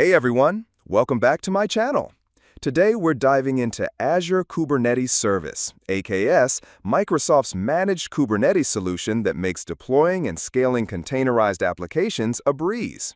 Hey everyone, welcome back to my channel. Today we're diving into Azure Kubernetes Service, AKS, Microsoft's managed Kubernetes solution that makes deploying and scaling containerized applications a breeze.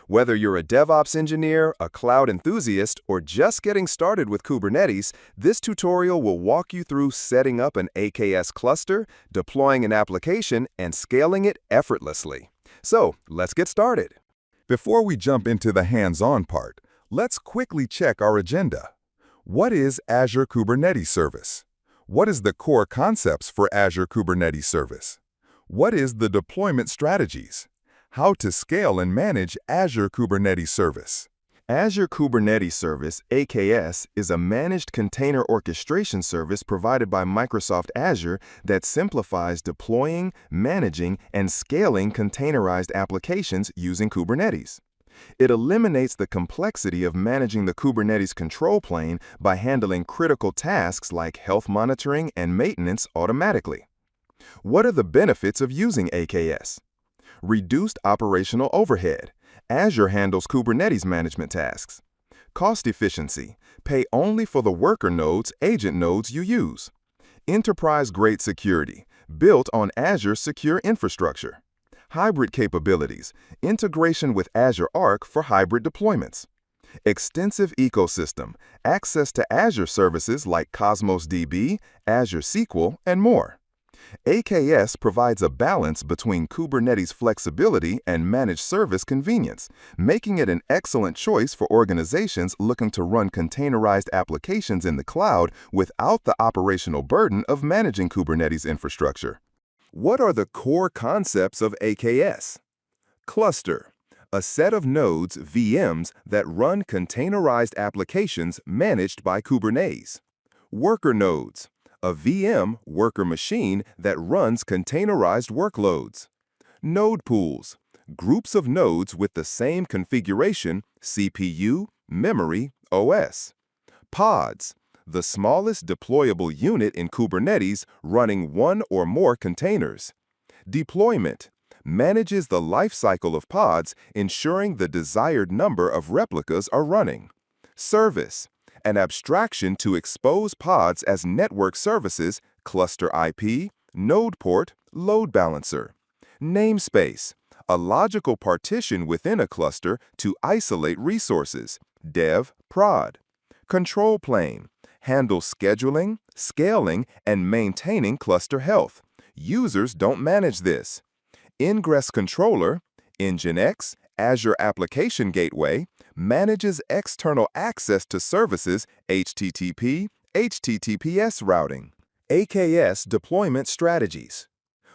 Whether you're a DevOps engineer, a cloud enthusiast, or just getting started with Kubernetes, this tutorial will walk you through setting up an AKS cluster, deploying an application, and scaling it effortlessly. So, let's get started. Before we jump into the hands-on part, let's quickly check our agenda. What is Azure Kubernetes Service? What is the core concepts for Azure Kubernetes Service? What is the deployment strategies? How to scale and manage Azure Kubernetes Service? Azure Kubernetes Service, AKS, is a managed container orchestration service provided by Microsoft Azure that simplifies deploying, managing, and scaling containerized applications using Kubernetes. It eliminates the complexity of managing the Kubernetes control plane by handling critical tasks like health monitoring and maintenance automatically. What are the benefits of using AKS? Reduced operational overhead. Azure handles Kubernetes management tasks. Cost efficiency. Pay only for the worker nodes, agent nodes you use. Enterprise-grade security. Built on Azure Secure Infrastructure. Hybrid capabilities. Integration with Azure Arc for hybrid deployments. Extensive ecosystem. Access to Azure services like Cosmos DB, Azure SQL, and more. AKS provides a balance between Kubernetes flexibility and managed service convenience, making it an excellent choice for organizations looking to run containerized applications in the cloud without the operational burden of managing Kubernetes infrastructure. What are the core concepts of AKS? Cluster, a set of nodes, VMs, that run containerized applications managed by Kubernetes. Worker nodes, a VM worker machine that runs containerized workloads. Node pools, groups of nodes with the same configuration, CPU, memory, OS. Pods, the smallest deployable unit in Kubernetes running one or more containers. Deployment, manages the lifecycle of pods, ensuring the desired number of replicas are running. Service, an abstraction to expose pods as network services, cluster IP, node port, load balancer. Namespace, a logical partition within a cluster to isolate resources, dev, prod. Control plane, handles scheduling, scaling, and maintaining cluster health. Users don't manage this. Ingress controller, Nginx, Azure Application Gateway, manages external access to services, HTTP, HTTPS routing. AKS deployment strategies.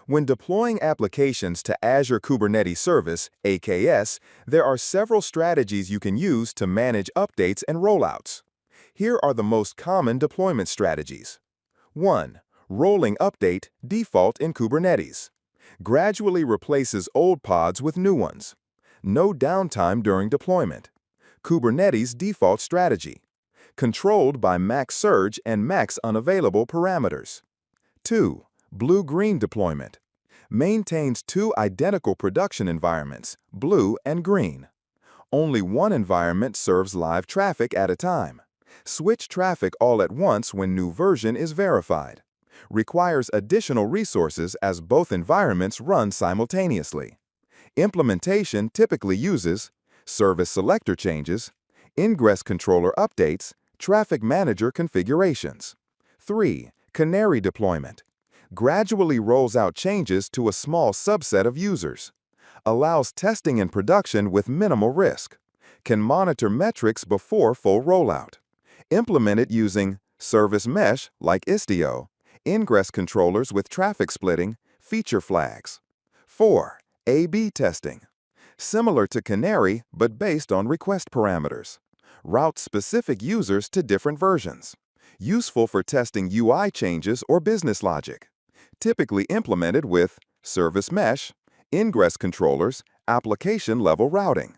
When deploying applications to Azure Kubernetes Service, AKS, there are several strategies you can use to manage updates and rollouts. Here are the most common deployment strategies. 1. Rolling update, default in Kubernetes. Gradually replaces old pods with new ones. No downtime during deployment. Kubernetes default strategy. Controlled by max surge and max unavailable parameters. 2. Blue-green deployment. Maintains two identical production environments, blue and green. Only one environment serves live traffic at a time. Switch traffic all at once when new version is verified. Requires additional resources as both environments run simultaneously. Implementation typically uses service selector changes, ingress controller updates, traffic manager configurations. 3. Canary deployment. Gradually rolls out changes to a small subset of users. Allows testing in production with minimal risk. Can monitor metrics before full rollout. Implemented using service mesh like Istio, ingress controllers with traffic splitting, feature flags. 4. A/B testing. Similar to Canary, but based on request parameters. Routes specific users to different versions. Useful for testing UI changes or business logic. Typically implemented with service mesh, ingress controllers, application-level routing.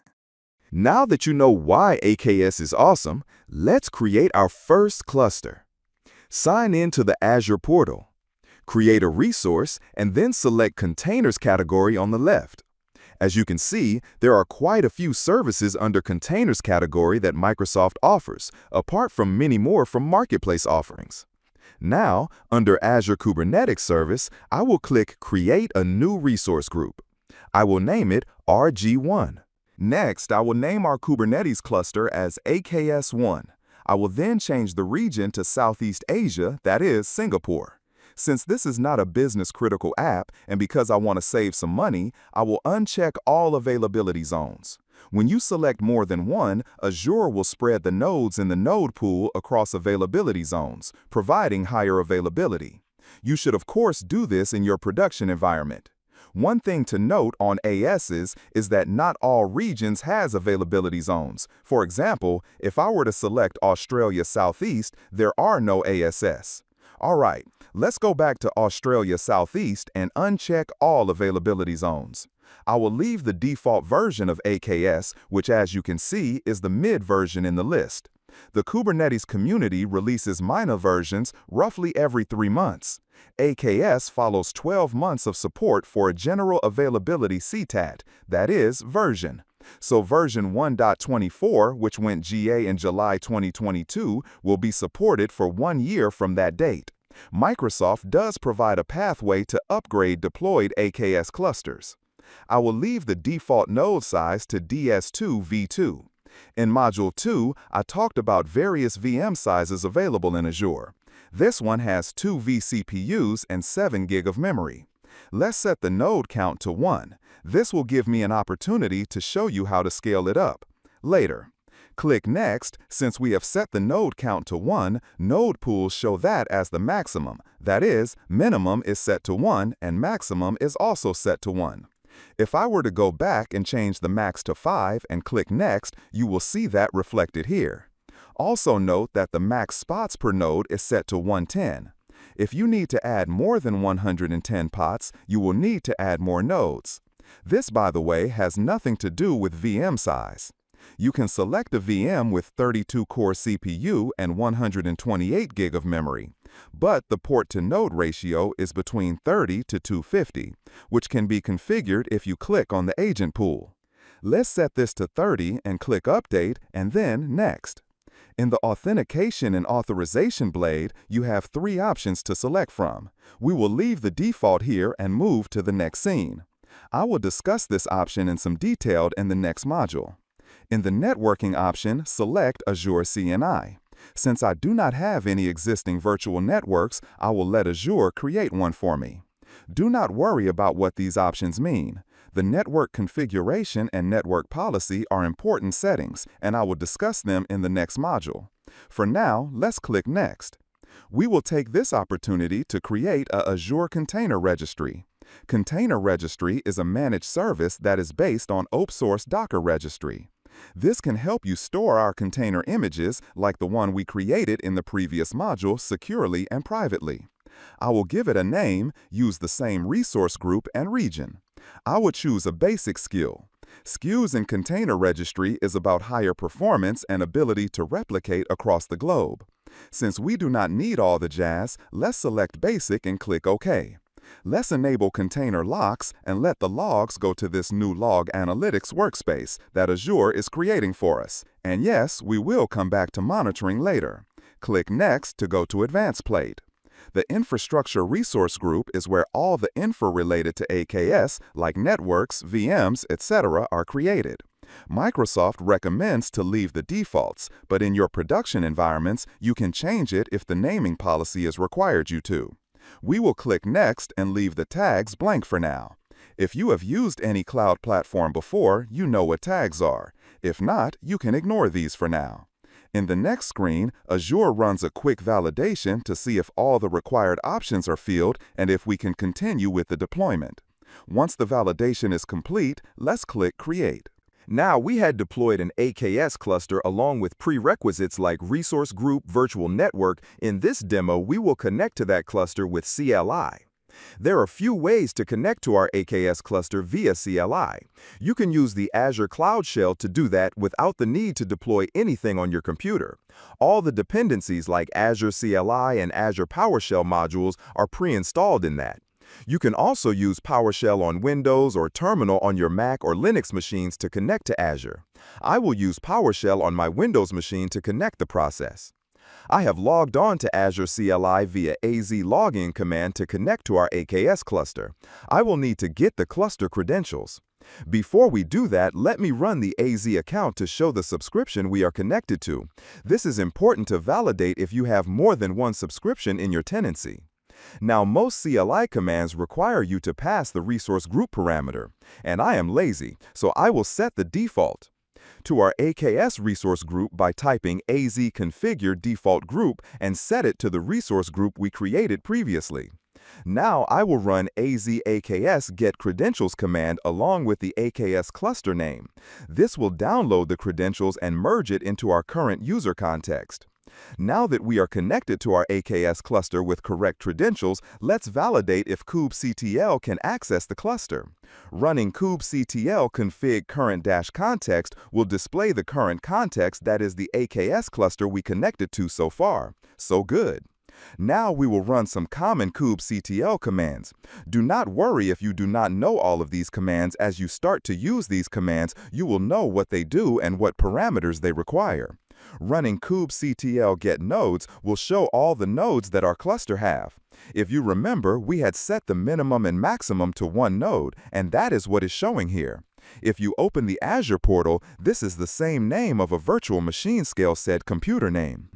Now that you know why AKS is awesome, let's create our first cluster. Sign in to the Azure portal. Create a resource and then select Containers category on the left. As you can see, there are quite a few services under Containers category that Microsoft offers, apart from many more from Marketplace offerings. Now, under Azure Kubernetes Service, I will click Create a new resource group. I will name it RG1. Next, I will name our Kubernetes cluster as AKS1. I will then change the region to Southeast Asia, that is, Singapore. Since this is not a business-critical app, and because I want to save some money, I will uncheck all availability zones. When you select more than one, Azure will spread the nodes in the node pool across availability zones, providing higher availability. You should of course do this in your production environment. One thing to note on ASs is that not all regions has availability zones. For example, if I were to select Australia Southeast, there are no ASs. All right, let's go back to Australia Southeast and uncheck all availability zones. I will leave the default version of AKS, which as you can see is the mid version in the list. The Kubernetes community releases minor versions roughly every 3 months. AKS follows 12 months of support for a general availability CTAT, that is, version. So version 1.24, which went GA in July 2022, will be supported for 1 year from that date. Microsoft does provide a pathway to upgrade deployed AKS clusters. I will leave the default node size to DS2 v2. In Module 2, I talked about various VM sizes available in Azure. This one has 2 vCPUs and 7 GB of memory. Let's set the node count to 1. This will give me an opportunity to show you how to scale it up later. Click Next. Since we have set the node count to 1, node pools show that as the maximum. That is, minimum is set to 1 and maximum is also set to 1. If I were to go back and change the max to 5 and click Next, you will see that reflected here. Also note that the max spots per node is set to 110. If you need to add more than 110 pots, you will need to add more nodes. This, by the way, has nothing to do with VM size. You can select a VM with 32-core CPU and 128 GB of memory, but the port-to-node ratio is between 30 to 250, which can be configured if you click on the agent pool. Let's set this to 30 and click Update and then Next. In the Authentication and Authorization blade, you have 3 options to select from. We will leave the default here and move to the next scene. I will discuss this option in some detail in the next module. In the networking option, select Azure CLI. Since I do not have any existing virtual networks, I will let Azure create one for me. Do not worry about what these options mean. The network configuration and network policy are important settings, and I will discuss them in the next module. For now, let's click Next. We will take this opportunity to create a Azure Container Registry. Container Registry is a managed service that is based on open-source Docker registry. This can help you store our container images, like the one we created in the previous module, securely and privately. I will give it a name, use the same resource group and region. I will choose a basic skill. SKUs in Container Registry is about higher performance and ability to replicate across the globe. Since we do not need all the jazz, let's select Basic and click OK. Let's enable container locks and let the logs go to this new log analytics workspace that Azure is creating for us. And yes, we will come back to monitoring later. Click Next to go to Advanced Plate. The Infrastructure Resource Group is where all the info related to AKS, like networks, VMs, etc., are created. Microsoft recommends to leave the defaults, but in your production environments, you can change it if the naming policy is required you to. We will click Next and leave the tags blank for now. If you have used any cloud platform before, you know what tags are. If not, you can ignore these for now. In the next screen, Azure runs a quick validation to see if all the required options are filled and if we can continue with the deployment. Once the validation is complete, let's click Create. Now we had deployed an AKS cluster along with prerequisites like resource group, virtual network. In this demo, we will connect to that cluster with CLI. There are a few ways to connect to our AKS cluster via CLI. You can use the Azure Cloud Shell to do that without the need to deploy anything on your computer. All the dependencies like Azure CLI and Azure PowerShell modules are pre-installed in that. You can also use PowerShell on Windows or Terminal on your Mac or Linux machines to connect to Azure. I will use PowerShell on my Windows machine to connect the process. I have logged on to Azure CLI via AZ login command to connect to our AKS cluster. I will need to get the cluster credentials. Before we do that, let me run the AZ account to show the subscription we are connected to. This is important to validate if you have more than one subscription in your tenancy. Now, most CLI commands require you to pass the resource group parameter, and I am lazy, so I will set the default to our AKS resource group by typing azconfigure default group and set it to the resource group we created previously. Now I will run AKS get credentials command along with the AKS cluster name. This will download the credentials and merge it into our current user context. Now that we are connected to our AKS cluster with correct credentials, let's validate if kubectl can access the cluster. Running kubectl config current-context will display the current context, that is the AKS cluster we connected to so far. So good. Now we will run some common kubectl commands. Do not worry if you do not know all of these commands. As you start to use these commands, you will know what they do and what parameters they require. Running kubectl get nodes will show all the nodes that our cluster have. If you remember, we had set the minimum and maximum to one node, and that is what is showing here. If you open the Azure portal, this is the same name of a virtual machine scale set computer name.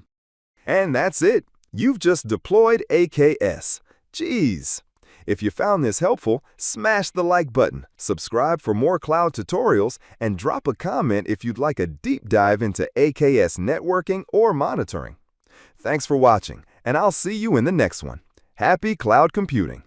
And that's it. You've just deployed AKS. Jeez. If you found this helpful, smash the like button, subscribe for more cloud tutorials, and drop a comment if you'd like a deep dive into AKS networking or monitoring. Thanks for watching, and I'll see you in the next one. Happy cloud computing!